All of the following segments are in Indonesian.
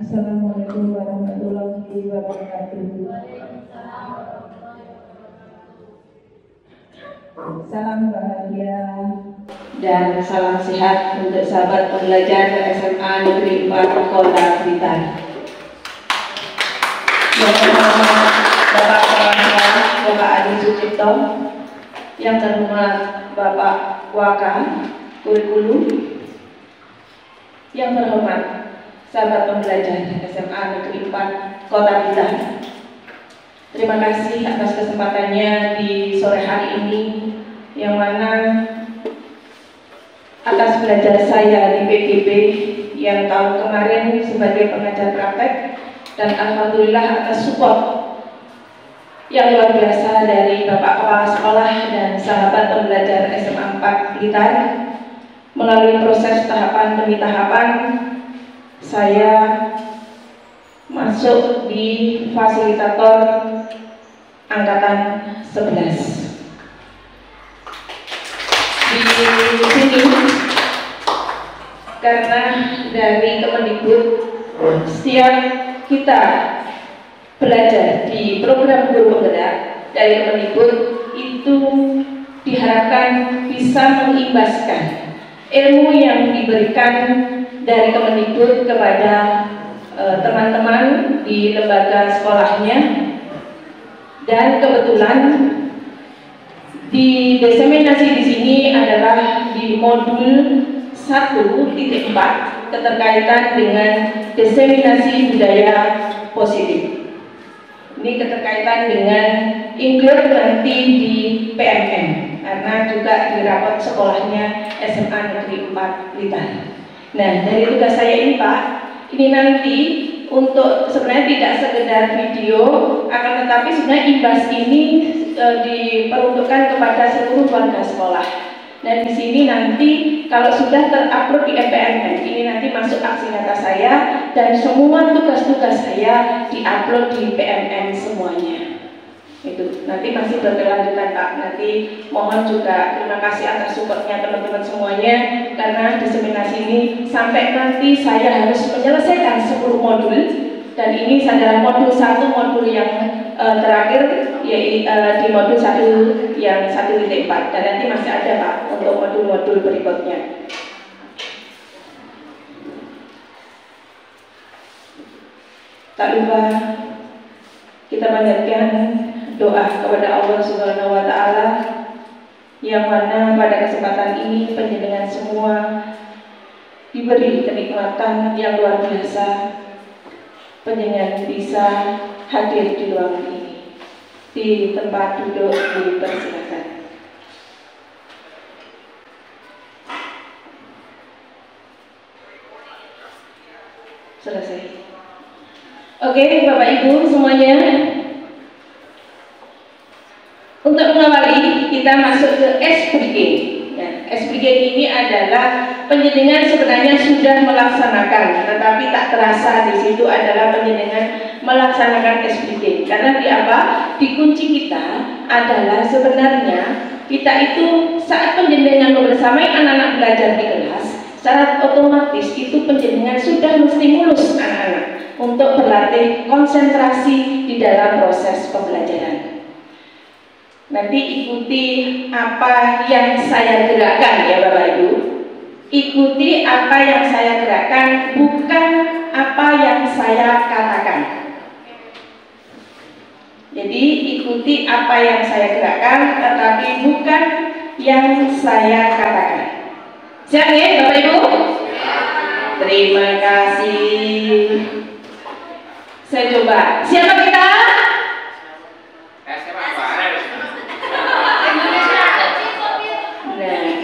Assalamualaikum warahmatullahi wabarakatuh. Salam bahagia dan salam sehat untuk sahabat pembelajar SMA Negeri 4 Kota Blitar. Yang terhormat Bapak Kepala Sekolah Bapak Adi Sucipto, yang terhormat Bapak Waka Kurikulum, yang terhormat sahabat pembelajar SMA Negeri 4 Kota Blitar. Terima kasih atas kesempatannya di sore hari ini, yang mana atas belajar saya di PGB yang tahun kemarin sebagai pengajar praktek, dan alhamdulillah atas support yang luar biasa dari Bapak Kepala Sekolah dan sahabat pembelajar SMA 4 Blitar. Melalui proses tahapan demi tahapan, saya masuk di fasilitator angkatan 11. Di sini karena dari Kemendikbud, setiap kita belajar di program guru penggerak dari Kemendikbud itu diharapkan bisa mengimbaskan ilmu yang diberikan dari Kemendikbud kepada teman-teman di lembaga sekolahnya. Dan kebetulan di diseminasi di sini adalah di modul 1.4 keterkaitan dengan diseminasi budaya positif. Ini keterkaitan dengan include nanti di PMN, karena juga di rapot sekolahnya SMA Negeri 4 Blitar. Nah, dari tugas saya ini Pak, ini nanti untuk sebenarnya tidak sekedar video, akan tetapi sebenarnya imbas ini diperuntukkan kepada seluruh warga sekolah. Dan di sini nanti kalau sudah terupload di PMN, ini nanti masuk aksi nyata saya, dan semua tugas-tugas saya diupload di PMN semuanya. Itu nanti masih berkelanjutan Pak. Nanti mohon juga terima kasih atas supportnya teman-teman semuanya, karena diseminasi ini sampai nanti saya harus menyelesaikan 10 modul, dan ini adalah modul 1, modul yang terakhir, yaitu di modul 1 yang 1.4, dan nanti masih ada Pak untuk modul-modul berikutnya. Tak lupa kita panjatkan doa kepada Allah Subhanahu wa Ta'ala, yang mana pada kesempatan ini panjenengan semua diberi kenikmatan yang luar biasa, panjenengan bisa hadir di ruangan ini, di tempat duduk dipersilakan. Selesai. Oke, Bapak Ibu semuanya. Untuk mengawali, kita masuk ke SPG. Nah, SPG ini adalah penjenengan sebenarnya sudah melaksanakan, tetapi tak terasa di situ adalah penjenengan melaksanakan SPG. Karena di apa? Di kunci kita adalah sebenarnya kita itu saat penjenengan membersamai anak-anak belajar di kelas, secara otomatis itu penjenengan sudah menstimulus anak-anak untuk berlatih konsentrasi di dalam proses pembelajaran. Nanti ikuti apa yang saya gerakkan ya Bapak Ibu. Ikuti apa yang saya gerakkan, bukan apa yang saya katakan. Jadi ikuti apa yang saya gerakkan, tetapi bukan yang saya katakan. Siap ya Bapak Ibu? Terima kasih. Saya coba. Siapa kita?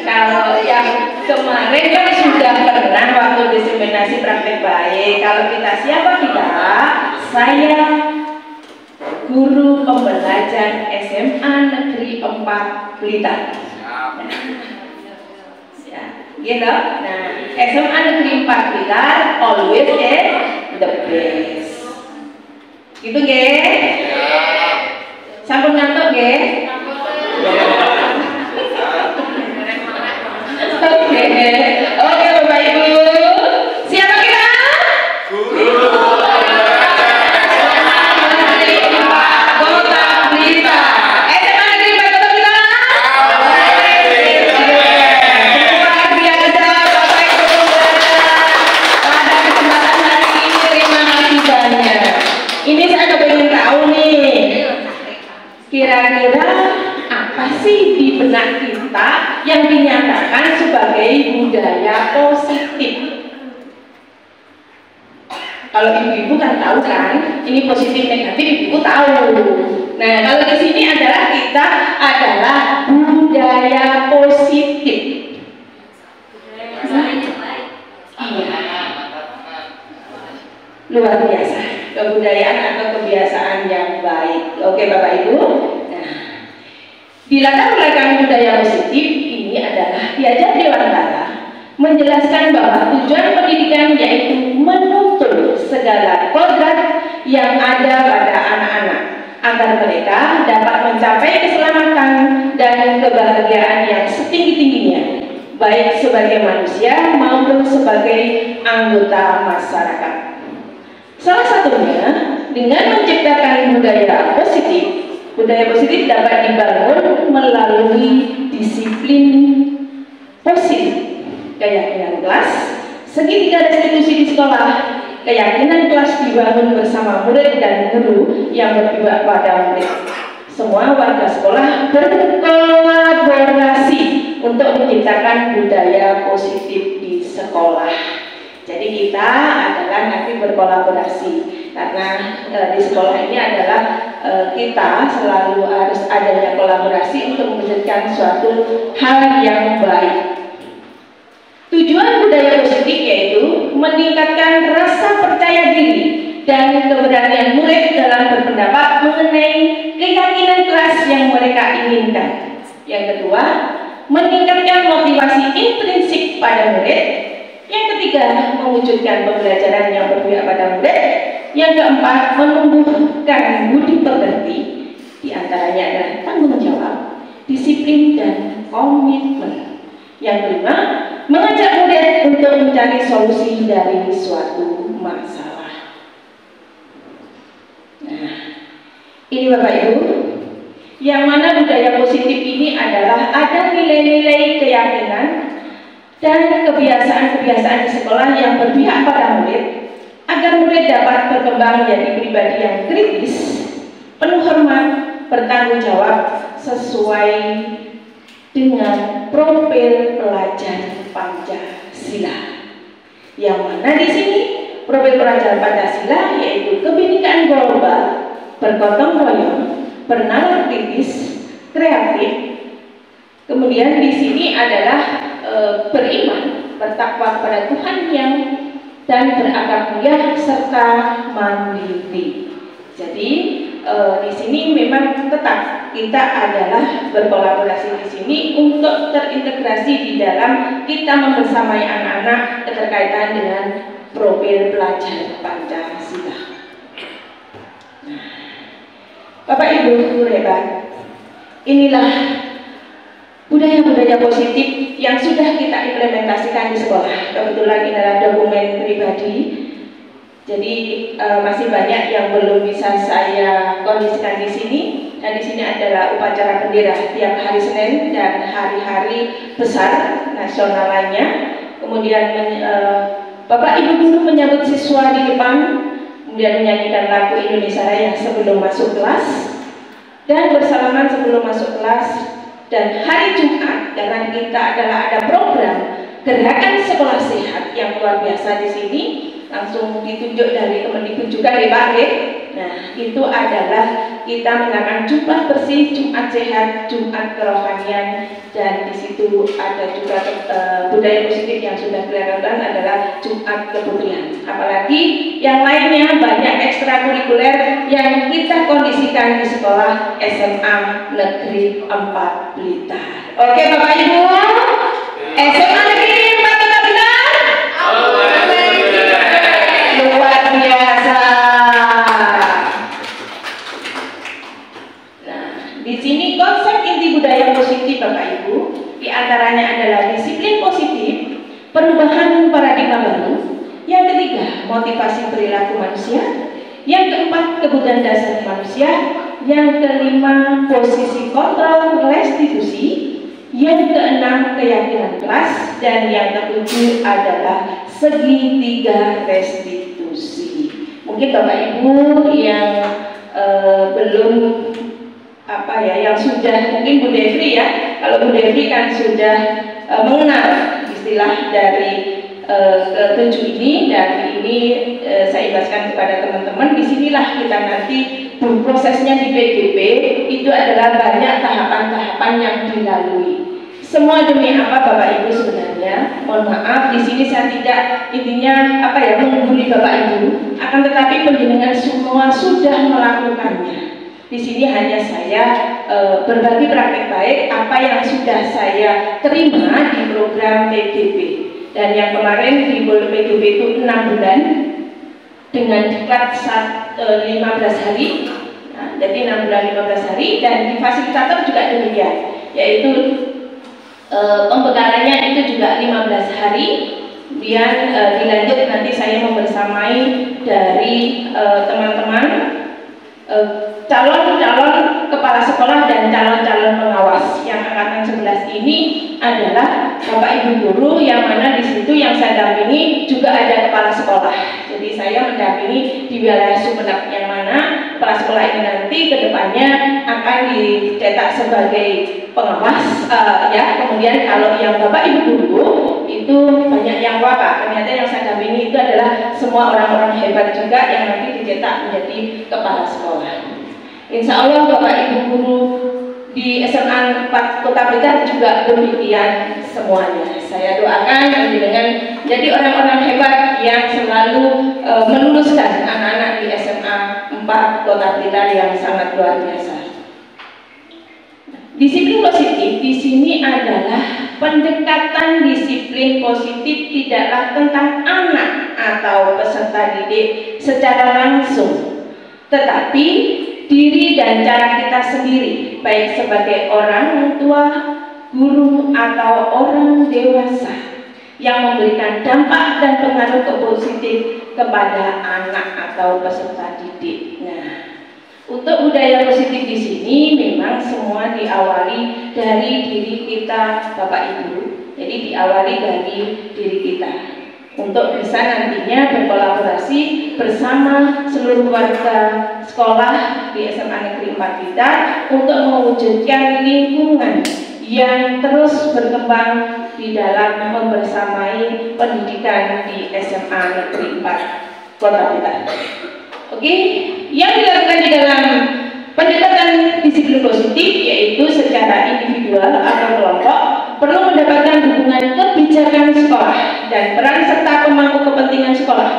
Kalau yang kemarin kan sudah pernah waktu diseminasi praktek baik. Kalau kita siapa kita? Saya guru pembelajar SMA Negeri 4 Blitar. Gitu. Nah, SMA Negeri 4 Blitar always is the best. Gitu, nggih? Sampun ngantuk nggih? Oke, Bapak Ibu. Siapa kita? Guru kira-kira apa sih di benak kita yang dinyatakan sebagai budaya positif? Kalau ibu-ibu kan tahu kan, ini positif negatif ibu tahu. Nah, kalau di sini adalah kita adalah budaya positif. Iya. Luar biasa, kebudayaan atau kebiasaan yang baik. Oke Bapak Ibu. Nah, di latar belakang budaya positif ini adalah diajar Dewantara menjelaskan bahwa tujuan pendidikan yaitu menuntut segala kodrat yang ada pada anak-anak agar mereka dapat mencapai keselamatan dan kebahagiaan yang setinggi-tingginya, baik sebagai manusia maupun sebagai anggota masyarakat. Salah satunya dengan menciptakan budaya positif. Budaya positif dapat dibangun melalui disiplin positif, keyakinan kelas, segitiga restitusi di sekolah, keyakinan kelas dibangun bersama murid dan guru yang berpihak pada murid. Semua warga sekolah berkolaborasi untuk menciptakan budaya positif di sekolah. Jadi kita adalah nanti berkolaborasi karena di sekolah ini adalah kita selalu harus adanya kolaborasi untuk mewujudkan suatu hal yang baik. Tujuan budaya positif yaitu meningkatkan rasa percaya diri dan keberanian murid dalam berpendapat mengenai keyakinan kelas yang mereka inginkan. Yang kedua, meningkatkan motivasi intrinsik pada murid. Yang ketiga, mewujudkan pembelajaran yang berpihak pada murid. Yang keempat, menumbuhkan budi pekerti, di antaranya adalah tanggung jawab, disiplin, dan komitmen. Yang kelima, mengajak murid untuk mencari solusi dari suatu masalah. Nah, ini Bapak Ibu, yang mana budaya positif ini adalah ada nilai-nilai keyakinan dan kebiasaan-kebiasaan di sekolah yang berpihak pada murid agar murid dapat berkembang menjadi pribadi yang kritis, penuh hormat, bertanggung jawab sesuai dengan profil pelajar Pancasila. Yang mana di sini profil pelajar Pancasila yaitu kebinekaan global, bergotong royong, bernalar kritis, kreatif. Kemudian di sini adalah beriman, bertakwa kepada Tuhan yang dan berakhlak mulia serta mandiri. Jadi di sini memang tetap kita adalah berkolaborasi di sini untuk terintegrasi di dalam kita membersamai anak-anak keterkaitan dengan profil pelajar Pancasila. Bapak Ibu guru hebat, inilah budaya-budaya positif yang sudah kita implementasikan di sekolah. Kebetulan ini adalah dokumen pribadi, jadi masih banyak yang belum bisa saya kondisikan di sini. Dan di sini adalah upacara bendera tiap hari Senin dan hari-hari besar nasional lainnya. Kemudian Bapak Ibu guru menyambut siswa di depan, kemudian menyanyikan lagu Indonesia Raya sebelum masuk kelas dan bersalaman sebelum masuk kelas. Dan hari Jumat, karena kita ada program gerakan sekolah sehat yang luar biasa di sini, langsung ditunjuk dari Kemendikbud juga ya Pak. Nah, itu adalah kita menggunakan Jumat bersih, Jumat sehat, Jumat kerohanian, dan di situ ada juga budaya positif yang sudah kelihatan adalah Jumat keputrian. Apalagi yang lainnya banyak ekstrakurikuler yang kita kondisikan di sekolah SMA Negeri 4 Blitar. Oke Bapak Ibu, SMA Negeri 4 Blitar, luar biasa. Nah, di sini konsep inti budaya positif Bapak Ibu, diantaranya adalah disiplin positif, perubahan paradigma baru. Yang ketiga, motivasi perilaku manusia. Yang keempat, kebutuhan dasar manusia. Yang kelima, posisi kontrol restitusi. Yang keenam, keyakinan kelas. Dan yang ketujuh adalah segitiga restitusi. Mungkin Bapak Ibu yang belum apa ya, yang sudah mungkin Bu Devri ya, kalau Bu Devri kan sudah mengenal istilah dari ketujuh ini, dan ini saya jelaskan kepada teman-teman. Disinilah kita nanti prosesnya di PDP itu adalah banyak tahapan-tahapan yang dilalui. Semua demi apa Bapak Ibu sebenarnya? Mohon maaf, di sini saya tidak intinya apa ya menggurui Bapak Ibu, akan tetapi penjenengan semua sudah melakukannya. Di sini hanya saya berbagi praktek baik apa yang sudah saya terima di program PDP. Dan yang kemarin di PDP itu 6 bulan dengan diklat 15 hari. Nah, jadi 6 bulan 15 hari, dan di fasilitator juga demikian, yaitu pembekalannya itu juga 15 hari. Kemudian dilanjut nanti saya membersamai dari teman-teman calon-calon kepala sekolah dan calon-calon pengawas. Yang angkatan 11 ini adalah Bapak Ibu guru, yang mana di situ yang saya dampingi juga ada kepala sekolah. Jadi saya mendampingi di wilayah Sumeneb, yang mana kepala sekolah ini nanti kedepannya akan dicetak sebagai pengawas ya. Kemudian kalau yang Bapak Ibu guru itu banyak yang wafat. Ternyata yang saya dampingi itu adalah semua orang-orang hebat juga yang nanti dicetak menjadi kepala sekolah. Insya Allah Bapak Ibu guru di SMA 4 Kota Blitar juga demikian semuanya. Saya doakan dengan jadi orang-orang hebat yang selalu meluluskan anak-anak di SMA 4 Kota Blitar yang sangat luar biasa. Disiplin positif di sini adalah pendekatan disiplin positif tidaklah tentang anak atau peserta didik secara langsung, tetapi diri dan cara kita sendiri, baik sebagai orang tua, guru, atau orang dewasa yang memberikan dampak dan pengaruh positif kepada anak atau peserta didik. Nah, untuk budaya positif di sini memang semua diawali dari diri kita, Bapak Ibu. Jadi diawali dari diri kita untuk bisa nantinya berkolaborasi bersama seluruh warga sekolah di SMA Negeri 4 Blitar untuk mewujudkan lingkungan yang terus berkembang di dalam membersamai pendidikan di SMA Negeri 4 Kota Blitar. Oke, yang dilakukan di dalam pendekatan disiplin positif yaitu secara individual atau kelompok perlu mendapatkan dukungan kebijakan sekolah dan peran serta pemangku kepentingan sekolah.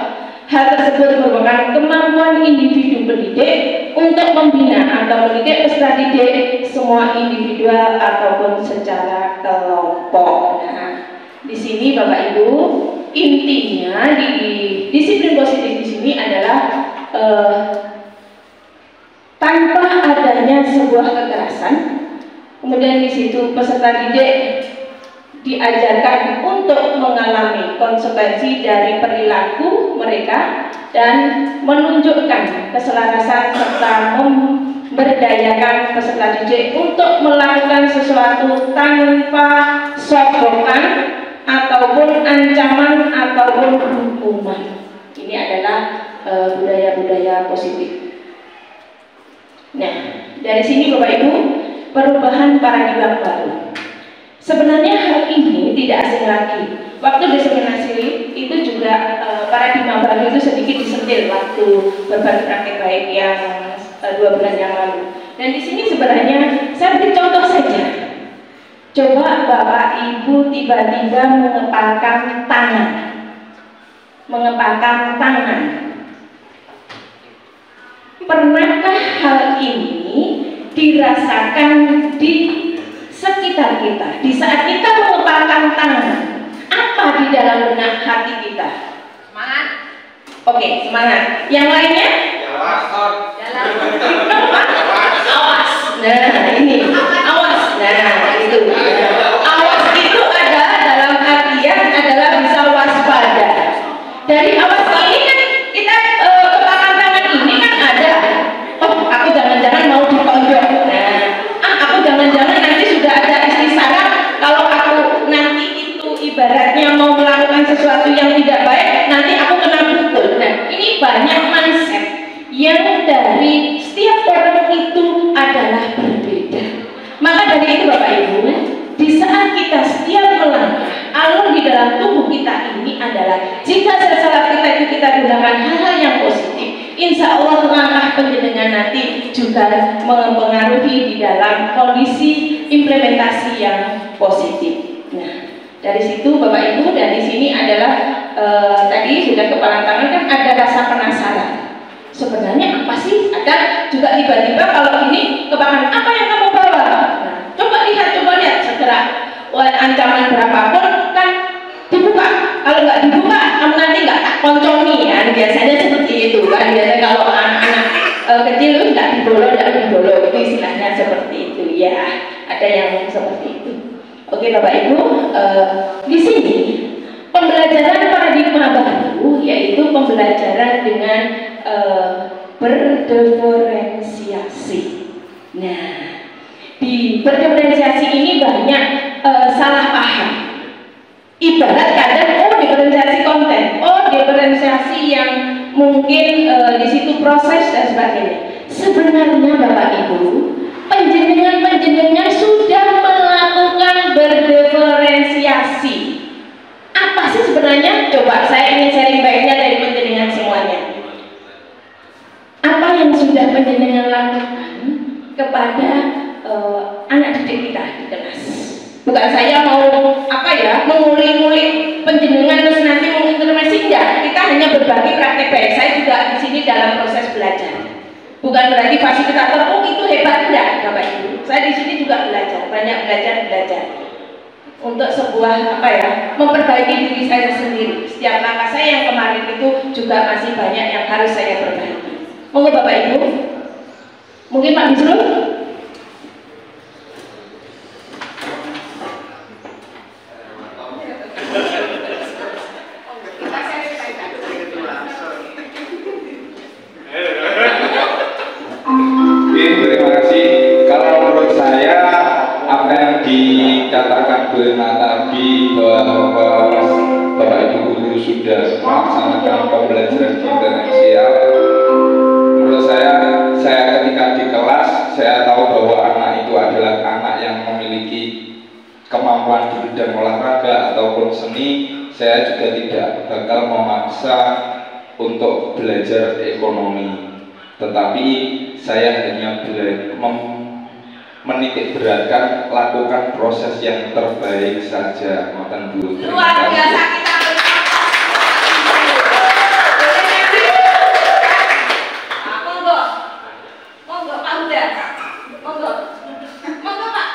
Hal tersebut merupakan kemampuan individu pendidik untuk membina atau mendidik peserta didik semua individual ataupun secara kelompok. Nah, di sini Bapak Ibu, intinya di disiplin positif di sini adalah tanpa adanya sebuah kekerasan. Kemudian di situ peserta didik diajarkan untuk mengalami konsekuensi dari perilaku mereka dan menunjukkan keselarasan serta memberdayakan peserta didik untuk melakukan sesuatu tanpa sokongan ataupun ancaman ataupun hukuman. Ini adalah budaya-budaya positif. Nah, dari sini Bapak Ibu, perubahan paradigma baru. Sebenarnya hal ini tidak asing lagi. Waktu diseminasi itu juga paradigma baru itu sedikit disentil waktu berbagi praktek baik yang 2 bulan yang lalu. Dan di sini sebenarnya saya beri contoh saja. Coba Bapak Ibu tiba-tiba mengepalkan tangan. Mengepalkan tangan. Pernahkah hal ini dirasakan di sekitar kita? Di saat kita mengepalkan tangan, apa di dalam benak hati kita? Semangat. Oke, semangat. Yang lainnya? Awas. Nah, ini awas. Nah, itu. Awas itu ada dalam artian adalah bisa waspada. Dari awas ini kan kita kepalkan tangan ini kan ada. Oh, aku jangan-jangan mau ditonjok. Nah, aku jangan-jangan nanti sudah ada istri saraf. Kalau aku nanti itu ibaratnya mau melakukan sesuatu yang tidak baik, nanti aku kena pukul. Nah, ini banyak mindset yang dari setiap orang itu adalah berbeda. Maka dari itu Bapak Ibu, di saat kita setiap melangkah, alur di dalam tubuh kita ini adalah jika sel-sel kita itu kita gunakan hal-hal yang positif, insya Allah langkah penjenengan nanti juga mempengaruhi di dalam kondisi implementasi yang positif. Nah, dari situ Bapak Ibu, dan di sini adalah tadi sudah kepala tangan kan ada rasa penasaran. Sebenarnya apa sih? Ada juga tiba-tiba kalau ini kebakaran, apa yang kamu bawa? Nah, coba lihat segera. Ancaman berapapun kan dibuka. Kalau nggak dibuka, kamu nanti nggak tak koncomi ya. Biasanya seperti itu kan. Biasanya kalau anak-anak kecil nggak dibolong, itu istilahnya seperti itu ya. Ada yang seperti itu. Oke Bapak Ibu, di sini pembelajaran paradigma baru yaitu pembelajaran dengan berdiferensiasi. Nah, di berdiferensiasi ini banyak salah paham. Ibarat kadang diferensiasi konten, diferensiasi yang mungkin di situ proses dan sebagainya. Sebenarnya Bapak Ibu, penjenengan sudah melakukan berdiferensiasi. Apa sih sebenarnya? Coba saya ingin sharing baiknya dari penjenengan semuanya. Apa yang sudah penjenengan lakukan kepada anak didik kita di kelas? Bukan saya mau mengulik-ngulik penjenengan terus nanti mengintervensi, enggak. Kita hanya berbagi praktek baik. Saya juga di sini dalam proses belajar. Bukan berarti fasilitator itu hebat, enggak Bapak Ibu. Saya di sini juga belajar, banyak belajar untuk sebuah memperbaiki diri saya sendiri. Setiap langkah saya yang kemarin itu juga masih banyak yang harus saya perbaiki. Monggo Bapak Ibu. Mungkin Pak Bisru. Terima kasih. Kalau menurut saya apa yang dikatakan benar tadi bahwa Bapak Ibu guru sudah melaksanakan pembelajaran diferensial, menurut saya ketika di kelas saya tahu bahwa anak itu adalah anak yang memiliki kemampuan di bidang olahraga ataupun seni. Saya juga tidak bakal memaksa untuk belajar ekonomi, tetapi saya hanya menitik beratkan lakukan proses yang terbaik saja. Mohon dulu. Luar biasa kita monggo Pak Huda, monggo Pak.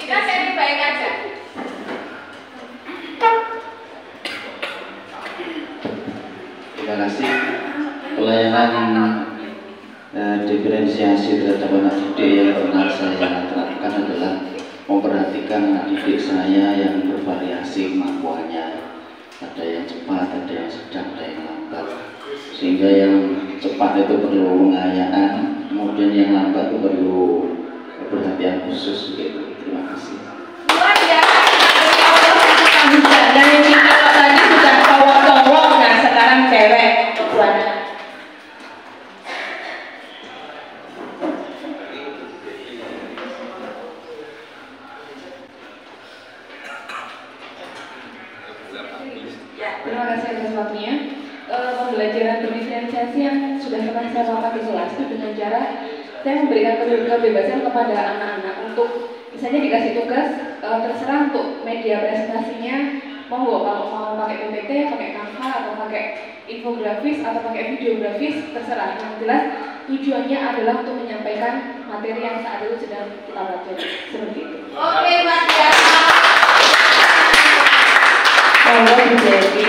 Kita sharing baik aja. Terima kasih. Pelayanan diferensiasi terhadap anak didik yang pernah saya terapkan adalah memperhatikan anak didik saya yang bervariasi kemampuannya. Ada yang cepat, ada yang sedang, ada yang lambat. Sehingga yang cepat itu perlu pengayaan, kemudian yang lambat itu perlu perhatian khusus. Begitu. Terima kasih. Luar biasa. Dan ini kalau tadi sudah cowok-cowok, nah sekarang cewek buana. Terima kasih atas waktunya. Pembelajaran berdiferensiasi yang sudah pernah saya lakukan di kelas itu dengan cara saya memberikan kebebasan kepada anak-anak untuk misalnya dikasih tugas terserah untuk media presentasinya, monggo kalau mau pakai PPT, pakai Canva atau pakai infografis atau pakai videografis, terserah. Yang jelas tujuannya adalah untuk menyampaikan materi yang saat itu sedang kita pelajari, seperti itu. Oke, Mas ya. Monggo menjadi.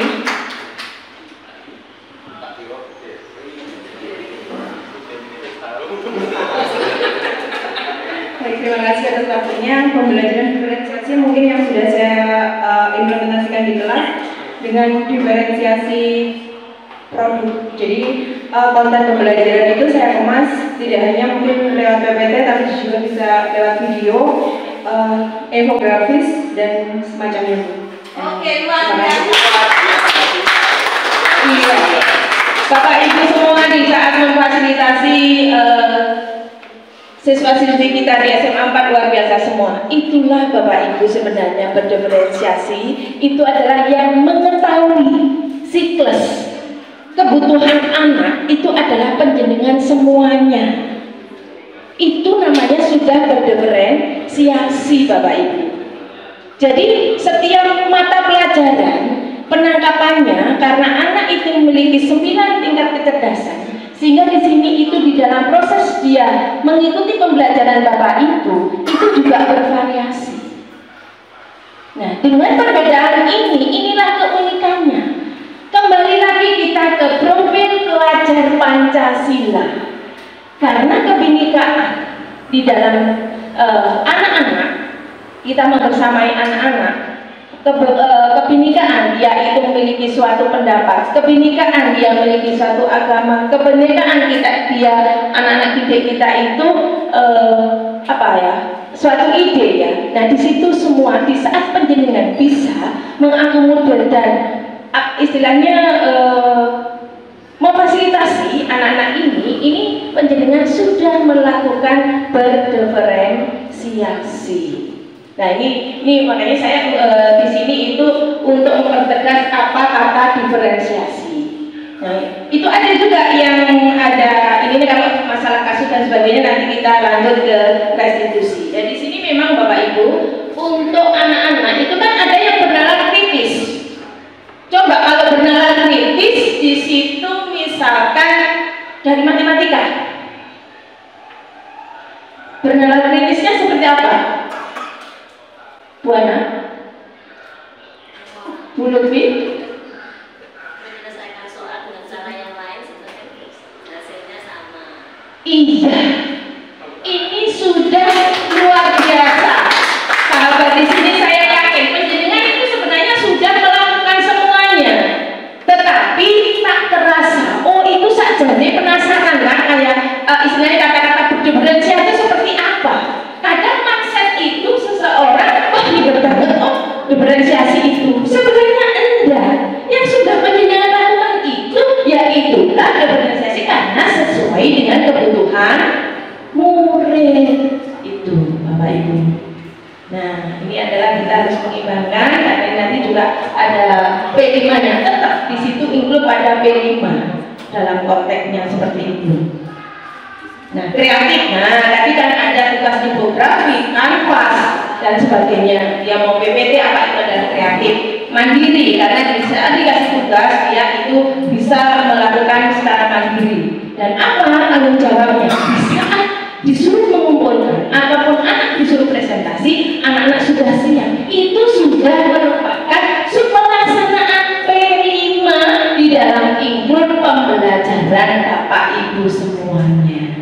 Baik, terima kasih atas waktunya. Pembelajaran diferensiasi mungkin yang sudah saya implementasikan di kelas dengan diferensiasi produk. Jadi konten pembelajaran itu saya kemas tidak hanya mungkin lewat PPT, tapi juga bisa lewat video, infografis dan semacamnya. Oke, luar biasa. Iya, Bapak Ibu semua di saat memfasilitasi Siswa-siswi kita di SMA 4 luar biasa semua. Itulah Bapak Ibu sebenarnya berdiferensiasi. Itu adalah yang mengetahui siklus kebutuhan anak. Itu adalah penjenengan semuanya. Itu namanya sudah berdiferensiasi Bapak Ibu. Jadi setiap mata pelajaran penangkapannya karena anak itu memiliki 9 tingkat kecerdasan. Sehingga di sini itu di dalam proses dia mengikuti pembelajaran Bapak itu juga bervariasi. Nah, dengan perbedaan ini, inilah keunikannya. Kembali lagi kita ke profil pelajar Pancasila. Karena kebinekaan di dalam anak-anak, kita membersamai anak-anak. Kebinekaan dia itu memiliki suatu pendapat, kebinekaan dia memiliki suatu agama, kebinekaan kita dia anak-anak didik kita itu suatu ide ya. Nah di situ semua di saat penjenengan bisa mengakomodir dan istilahnya memfasilitasi anak-anak ini penjenengan sudah melakukan berdiferensiasi. Nah ini makanya saya di sini itu untuk mempertegas apa kata diferensiasi. Nah itu ada juga yang ada ini kalau masalah kasus dan sebagainya nanti kita lanjut ke restitusi. Jadi di sini memang Bapak Ibu untuk anak-anak itu kan ada yang bernalar kritis. Coba kalau bernalar kritis di situ misalkan dari matematika, bernalar kritisnya seperti apa? Bu Ana, Bu Lutfi, menyelesaikan soal dengan cara yang lain sebenarnya hasilnya sama. Iya, ini sudah luar biasa. Sahabat di sini saya yakin penjenengan itu sebenarnya sudah melakukan semuanya, tetapi tak terasa. Oh itu saja nih penasaran lah kayak istilahnya kata-kata berdiferensiasi seperti apa. Kadang mindset itu seseorang diferensiasi itu sebenarnya enggak. Yang sudah penjenengan lakukan itu yaitulah diferensiasi karena sesuai dengan kebutuhan murid itu Bapak Ibu. Nah ini adalah kita harus mengimbangkan karena nanti juga ada P5 nya tetap di situ include pada P5 dalam konteksnya seperti itu. Nah kreatif, nah tadi kan ada tugas tipografi, kanvas dan sebagainya. Dia mau PPT apa itu adalah kreatif, mandiri karena di saat dikasih tugas dia itu bisa melakukan secara mandiri. Dan apa tanggung jawabnya? Di saat disuruh mengumpulkan ataupun anak disuruh presentasi, anak-anak sudah siap. Itu sudah merupakan pelaksanaan P5 di dalam include pembelajaran Bapak Ibu semuanya.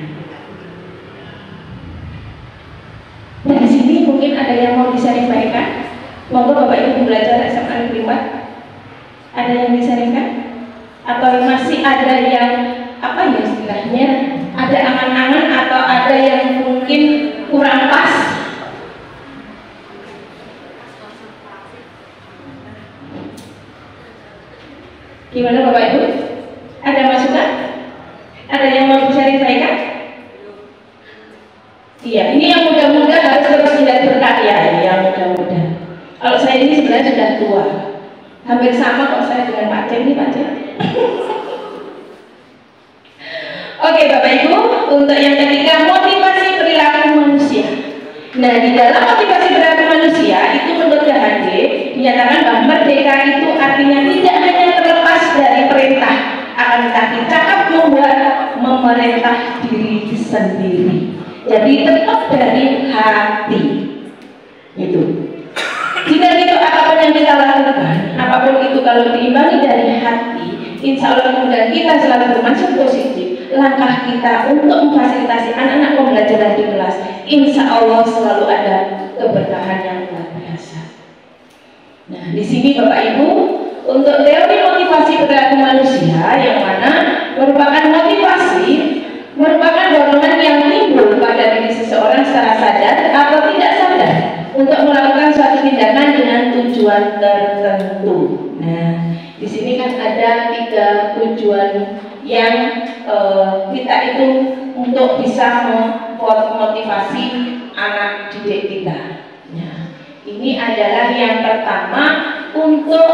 Dari sini mungkin ada yang mau disampaikan. Monggo Bapak Ibu belajar SMA Negeri 4. Ada yang disampaikan? Atau masih ada yang apa ya istilahnya? Ada angan-angan atau ada yang mungkin kurang pas? Gimana Bapak Ibu? Ada masukan? Ada yang mau disampaikan? Iya, ini yang muda-muda harus terus tidak berkarya, yang muda-muda. Kalau saya ini sebenarnya sudah tua, hampir sama kok saya dengan Pak Cem nih Pak Cem. Oke Bapak Ibu, untuk yang ketiga motivasi perilaku manusia. Nah di dalam motivasi perilaku manusia itu menurut KHD dinyatakan bahwa merdeka itu artinya tidak hanya terlepas dari perintah, akan tetapi cakap membuat memerintah diri sendiri. Jadi tetap dari hati itu. Jika itu apapun yang kita lakukan, apapun itu kalau diimbangi dari hati, insya Allah kemudian kita selalu bermaksud positif. Langkah kita untuk memfasilitasi anak-anak pembelajaran di kelas, insya Allah selalu ada keberkahan yang luar biasa. Nah, di sini Bapak Ibu, untuk teori motivasi perilaku manusia yang mana merupakan dorongan yang timbul pada diri seseorang secara sadar atau tidak sadar untuk melakukan suatu tindakan dengan tujuan tertentu. Nah, di sini kan ada 3 tujuan yang kita itu untuk bisa memotivasi anak didik kita. Nah, ini adalah yang pertama untuk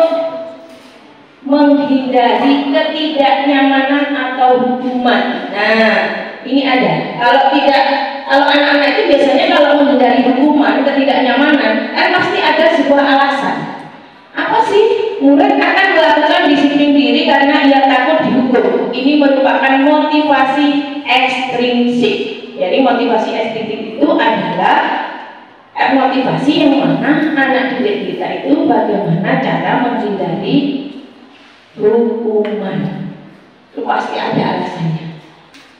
menghindari ketidaknyamanan atau hukuman. Nah, ini ada. Kalau anak-anak itu biasanya kalau menghindari hukuman, ketidaknyamanan, kan pasti ada sebuah alasan. Apa sih? Murid akan melakukan disiplin diri karena ia takut dihukum. Ini merupakan motivasi ekstrinsik. Jadi motivasi ekstrinsik itu adalah motivasi yang mana anak didik kita itu bagaimana cara menghindari hukuman. Itu pasti ada alasannya.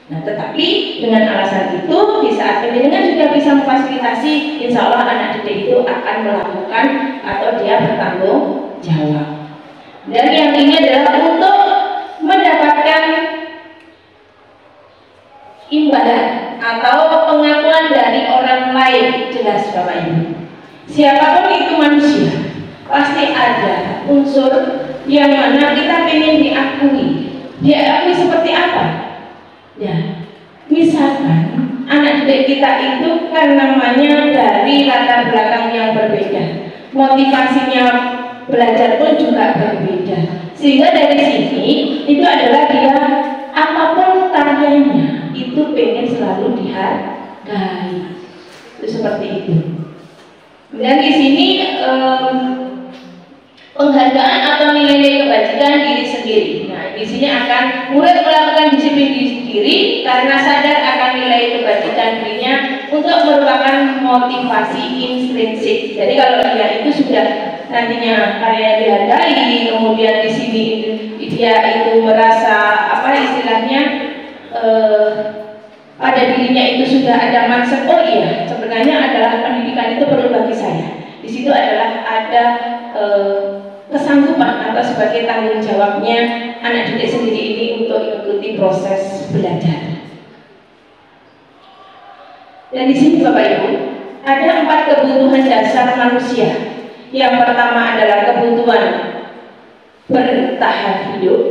Nah, tetapi dengan alasan itu di saat pendidikan juga bisa memfasilitasi, insya Allah anak didik itu akan melakukan atau dia bertanggung jawab. Dan yang ini adalah untuk mendapatkan imbalan atau pengakuan dari orang lain. Jelas Bapak Ibu, siapapun itu manusia pasti ada unsur yang mana kita ingin diakui. Diakui seperti apa? Ya, misalkan anak didik kita itu kan namanya dari latar belakang yang berbeda, motivasinya belajar pun juga berbeda, sehingga dari sini itu adalah dia apapun karyanya itu pengen selalu dihargai, itu seperti itu. Dan di sini penghargaan atau nilai-nilai kebajikan diri sendiri. Nah, di sini akan murid melakukan disiplin diri karena sadar akan nilai kebajikan dirinya untuk merupakan motivasi intrinsik. Jadi kalau dia itu sudah nantinya karya dihargai, kemudian di sini dia itu merasa apa istilahnya pada dirinya itu sudah ada mindset, oh iya sebenarnya adalah pendidikan itu perlu bagi saya. Di situ adalah ada kesanggupan atau sebagai tanggung jawabnya anak didik sendiri ini untuk mengikuti proses belajar. Dan di sini Bapak Ibu ada 4 kebutuhan dasar manusia. Yang pertama adalah kebutuhan bertahan hidup.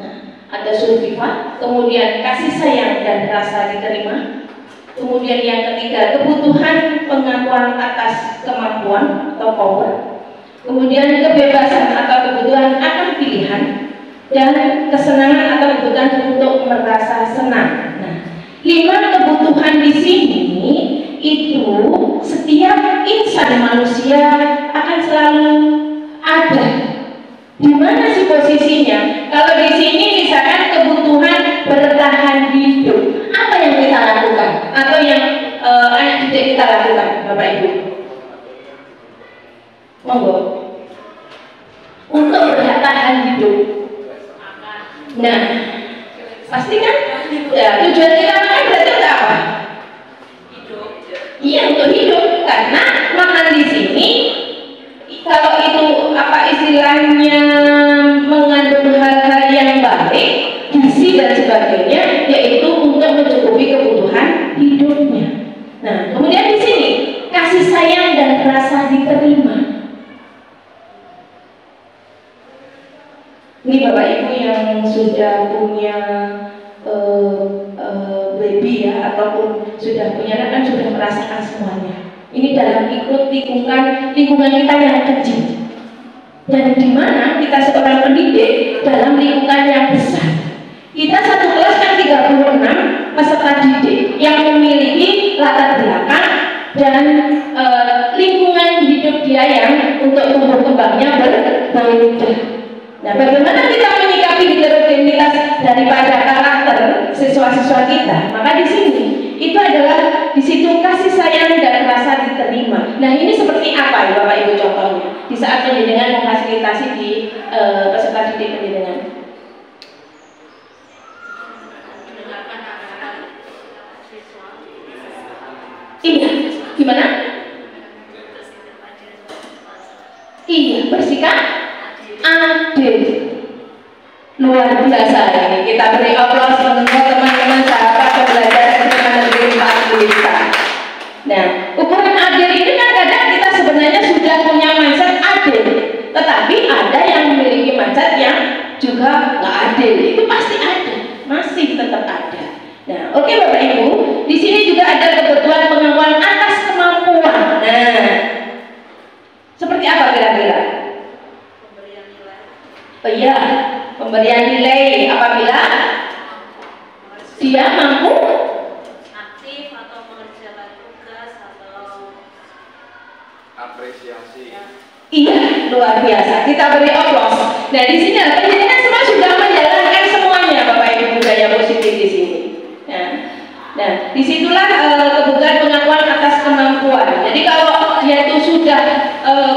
Nah, ada survival, kemudian kasih sayang dan rasa diterima. Kemudian yang ketiga kebutuhan pengakuan atas kemampuan atau power. Kemudian kebebasan atau kebutuhan akan pilihan, dan kesenangan atau kebutuhan untuk merasa senang. Nah, 5 kebutuhan di sini itu setiap insan manusia akan selalu ada. Di mana sih posisinya? Kalau di sini misalkan kebutuhan bertahan hidup, apa yang kita lakukan atau yang anak didik kita lakukan, Bapak Ibu? Monggo. Untuk bertahan hidup. Nah, pasti kan ya, tujuan kita makan berarti untuk apa? Hidup. Iya, untuk hidup. Karena makan di sini kalau itu apa istilahnya mengandung hal-hal yang baik, gizi dan sebagainya, yaitu untuk mencukupi kebutuhan hidupnya. Nah, kemudian di sini kasih sayang dan rasa diterima. Ini Bapak Ibu yang sudah punya baby ya, ataupun sudah punya anak kan sudah merasakan semuanya. Ini dalam ikut lingkungan kita yang kecil. Dan di mana kita seorang pendidik dalam lingkungan yang besar. Kita satu kelas kan 36 peserta didik yang memiliki latar belakang dan lingkungan hidup dia yang untuk tumbuh kembangnya berbeda. Nah, bagaimana kita menyikapi heterogenitas daripada karakter siswa-siswa kita? Maka di sini itu adalah di situ kasih sayang dan rasa diterima. Nah, ini seperti apa ya Bapak Ibu contohnya di saat pendidikan memfasilitasi di peserta didik pendidikan? Iya, gimana? Iya, bersikap adil. Luar biasa ini. Kita beri aplaus untuk teman-teman sahabat pembelajaran SMA Negeri 4 Blitar. Nah, ukuran adil ini kan kadang kita sebenarnya sudah punya mindset adil, tetapi ada yang memiliki mindset yang juga nggak adil. Itu pasti ada, masih tetap ada. Nah, oke Bapak Ibu, ada kebutuhan pengakuan atas kemampuan. Nah, seperti apa kira-kira? Pemberian nilai. Oh iya, pemberian nilai apabila dia mampu Aktif atau mengerjakan tugas atau apresiasi. iya, luar biasa. Kita beri aplaus. Nah, di sini pendidikan semua sudah menjalankan semuanya, Bapak Ibu, budaya positif di sini. Nah, disitulah kebutuhan pengakuan atas kemampuan. Jadi kalau dia itu sudah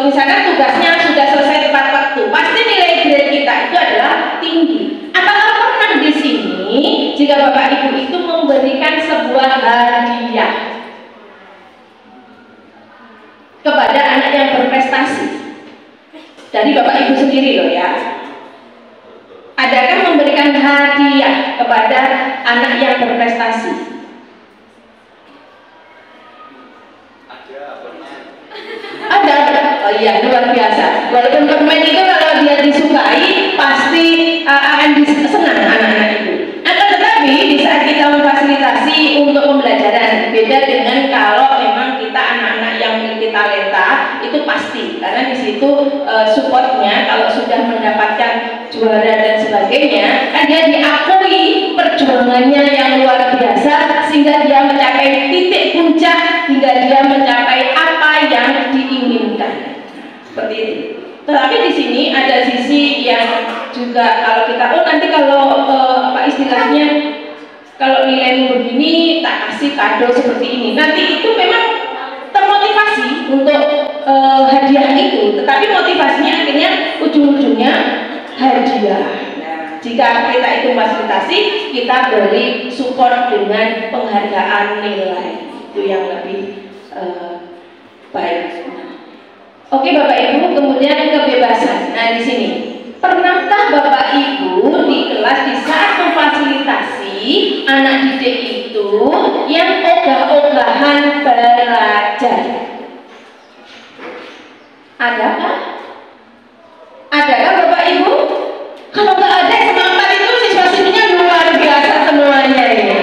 misalkan tugasnya sudah selesai tepat waktu, pasti nilai grade kita itu adalah tinggi. Apakah pernah di sini jika Bapak Ibu itu memberikan sebuah hadiah kepada anak yang berprestasi? Dari Bapak Ibu sendiri loh ya. Adakah memberikan hadiah kepada anak yang berprestasi? Ada. Oh iya, luar biasa. Walaupun permen itu kalau dia disukai pasti akan senang anak-anak itu. Akan tetapi di saat kita memfasilitasi untuk pembelajaran, beda dengan kalau memang kita anak-anak yang memiliki talenta, itu pasti karena di situ supportnya kalau sudah mendapatkan juara dan sebagainya, kan dia diakui perjuangannya yang luar biasa sehingga dia mencapai titik puncak hingga dia mencapai apa yang diinginkan. Seperti itu. Tetapi di sini ada sisi yang juga kalau kita nanti kalau apa istilahnya, kalau nilaimu begini tak kasih kado seperti ini. Nanti itu memang termotivasi untuk hadiah itu, tetapi motivasinya akhirnya ujung-ujungnya hadiah. Nah, jika kita itu fasilitasi, kita beri support dengan penghargaan nilai, itu yang lebih baik. Oke Bapak Ibu, kemudian kebebasan. Nah di sini, pernahkah Bapak Ibu di kelas di saat memfasilitasi anak didik itu yang ogah-ogahan belajar? Adakah? Adakah Bapak Ibu? Kalau nggak ada semangat itu siswa-siswinya luar biasa semuanya ini.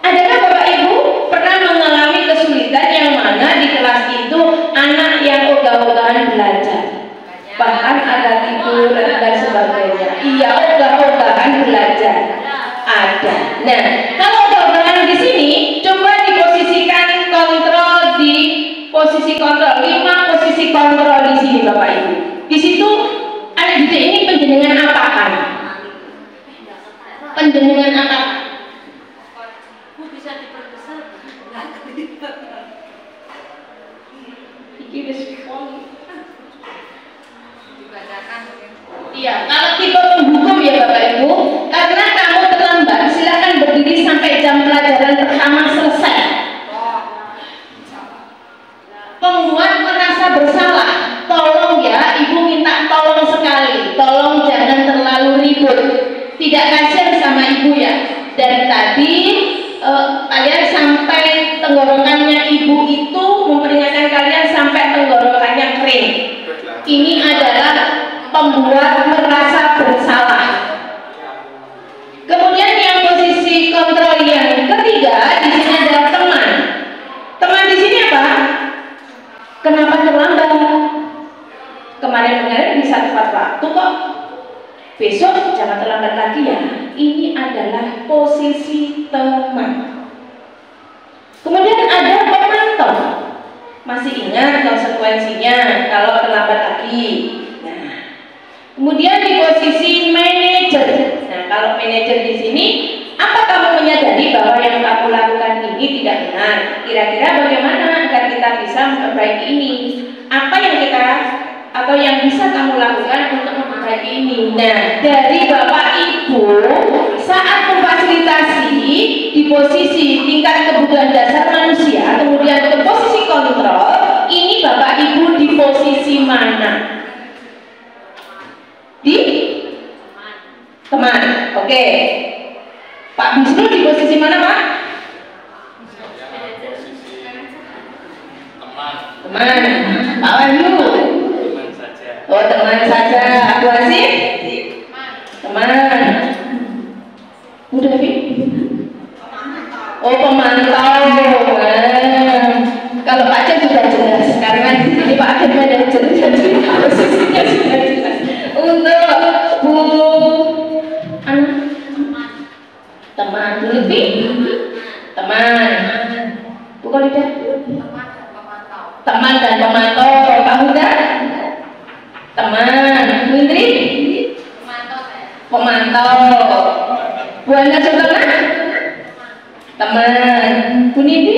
Adakah Bapak Ibu pernah mengalami kesulitan yang mana di kelas itu anak yang ogah-ogahan belajar, bahkan ada tidur dan sebagainya? Iya, ogah-ogahan belajar ada. Nah, kalau ogah-ogahan di sini, coba diposisikan kontrol di posisi kontrol 5 posisi kontrol di sini Bapak Ibu. Di situ anak didik ini penjenengan apakan? Penjenengan apa? bisa diperbesar. Iki wis poli. Dibacakan mungkin. Iya, kalau tipe penghukum ya Bapak Ibu, karena kamu terlambat, silakan berdiri sampai jam pelajaran pertama selesai. Pembuat merasa bersalah, tolong ya, Ibu minta tolong sekali, tolong jangan terlalu ribut. Tidak kasihan sama Ibu ya. Dari tadi kalian sampai tenggorokannya Ibu itu memperingatkan kalian sampai tenggorokannya kering. Ini adalah pembuat merasa bersalah. Kemudian yang posisi kontrol yang ketiga di sini adalah teman. Teman di sini apa? Kenapa terlambat? Kemarin bisa tepat waktu kok. Besok jangan terlambat lagi ya. Ini adalah posisi teman. Kemudian ada pemantau. Masih ingat konsekuensinya kalau terlambat lagi. Nah, kemudian di posisi manajer. Nah, kalau manajer di sini, apa kamu menyadari bahwa yang kamu lakukan ini tidak benar? Kira-kira bagaimana agar kita bisa memperbaiki ini? Apa yang kita atau yang bisa kamu lakukan untuk memperbaiki ini? Nah, dari Bapak Ibu saat memfasilitasi di posisi tingkat kebutuhan dasar manusia, kemudian ke posisi kontrol, ini Bapak Ibu di posisi mana? Di teman. Oke. Pak Bisnu di posisi mana Pak? Teman. Pak Wahyu? Oh, teman saja. Aku Asif? Teman. Udah, Fi? Oh, pemantau. Pemantau. Bu Anda Sukarna? Teman. Bu Nidi?